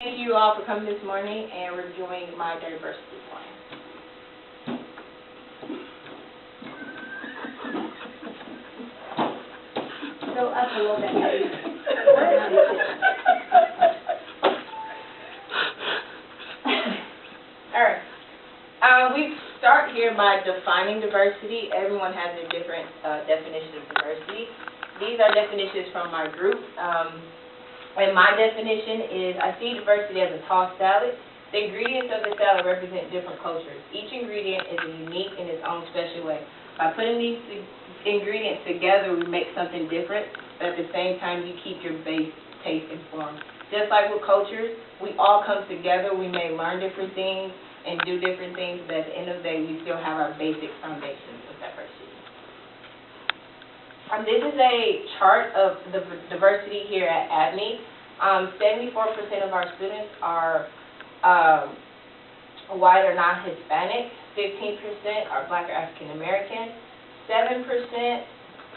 Thank you all for coming this morning and reviewing my diversity plan. Go up a little bit, please. All right. We start here by defining diversity. Everyone has a different definition of diversity. These are definitions from my group. And my definition is, I see diversity as a tossed salad. The ingredients of the salad represent different cultures. Each ingredient is unique in its own special way. By putting these ingredients together, we make something different, but at the same time, you keep your base taste and form. Just like with cultures, we all come together. We may learn different things and do different things, but at the end of the day, we still have our basic foundations of diversity. This is a chart of the diversity here at ABME. 74% of our students are white or non-Hispanic, 15% are Black or African American, 7%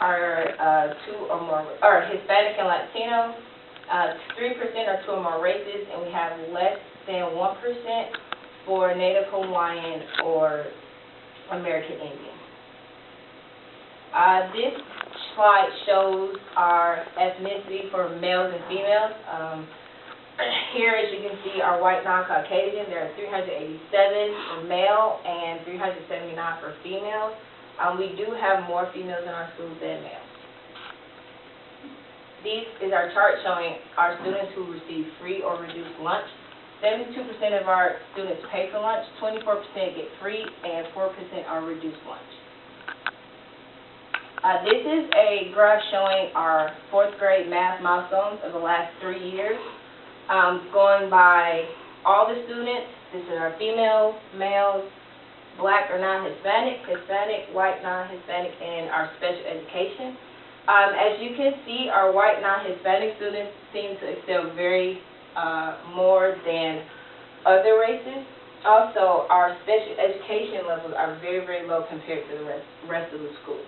are Hispanic and Latino, 3% are 2 or more races, and we have less than 1% for Native Hawaiian or American Indian. This slide shows our ethnicity for males and females. Here, as you can see, our white non-Caucasian, there are 387 for male and 379 for females. We do have more females in our schools than males. This is our chart showing our students who receive free or reduced lunch. 72% of our students pay for lunch, 24% get free, and 4% are reduced lunch. This is a graph showing our 4th grade math milestones of the last 3 years. Going by all the students, this is our females, males, Black or non-Hispanic, Hispanic, white non-Hispanic, and our special education. As you can see, our white non-Hispanic students seem to excel very more than other races. Also, our special education levels are very, very low compared to the rest of the schools.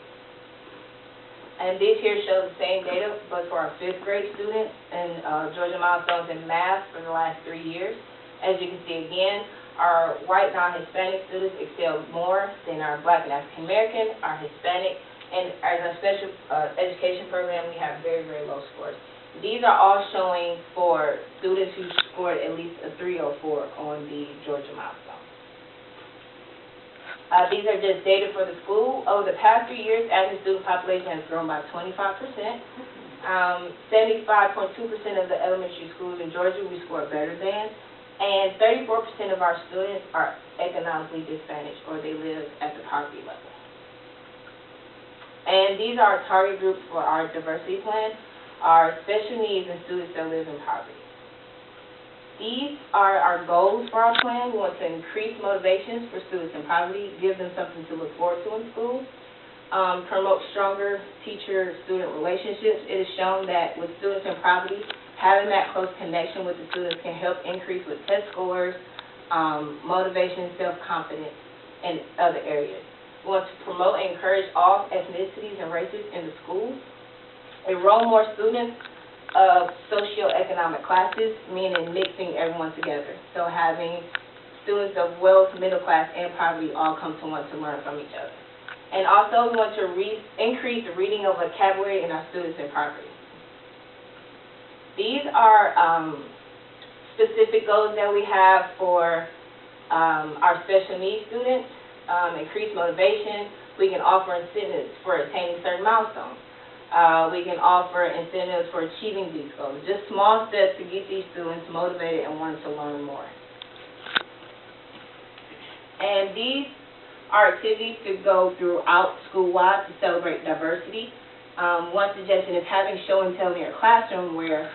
And this here shows the same data, but for our 5th grade students and Georgia milestones in math for the last 3 years. As you can see again, our white non-Hispanic students excel more than our Black and African American, our Hispanic, and as our special education program, we have very, very low scores. These are all showing for students who scored at least a 3 or 4 on the Georgia milestone. These are just data for the school. Over the past 3 years, the student population has grown by 25%. 75.2% of the elementary schools in Georgia we score better than, and 34% of our students are economically disadvantaged or they live at the poverty level. And these are our target groups for our diversity plan, our special needs and students that live in poverty. These are our goals for our plan. We want to increase motivations for students in poverty, give them something to look forward to in school, promote stronger teacher-student relationships. It is shown that with students in poverty, having that close connection with the students can help increase with test scores, motivation, self-confidence, and other areas. We want to promote and encourage all ethnicities and races in the schools, enroll more students of socioeconomic classes, meaning mixing everyone together. So having students of wealth, middle class, and poverty all come to want to learn from each other. And also we want to increase the reading of vocabulary in our students in poverty. These are specific goals that we have for our special needs students. Increase motivation. We can offer incentives for attaining certain milestones. We can offer incentives for achieving these goals. Just small steps to get these students motivated and wanting to learn more. And these are activities to go throughout school-wide to celebrate diversity. One suggestion is having show and tell in your classroom where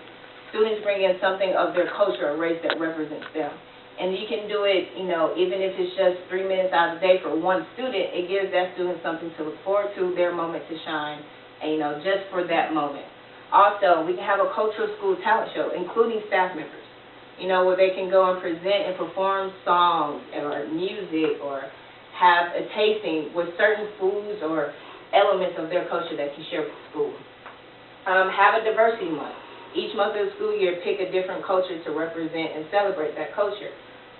students bring in something of their culture or race that represents them. And you can do it, even if it's just 3 minutes out of the day for one student, it gives that student something to look forward to, their moment to shine, and, just for that moment. Also, we can have a cultural school talent show, including staff members, where they can go and present and perform songs or music or have a tasting with certain foods or elements of their culture that can share with the school. Have a diversity month. each month of the school year, pick a different culture to represent and celebrate that culture.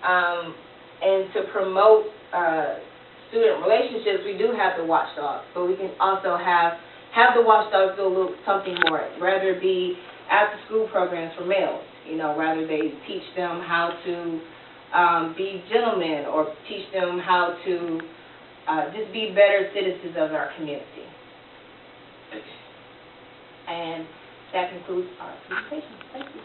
And to promote student relationships, we do have the watchdogs, but we can also have the watchdogs do a little something more, rather it be after-school programs for males, you know, rather they teach them how to be gentlemen or teach them how to just be better citizens of our community. And that concludes our presentation. Thank you.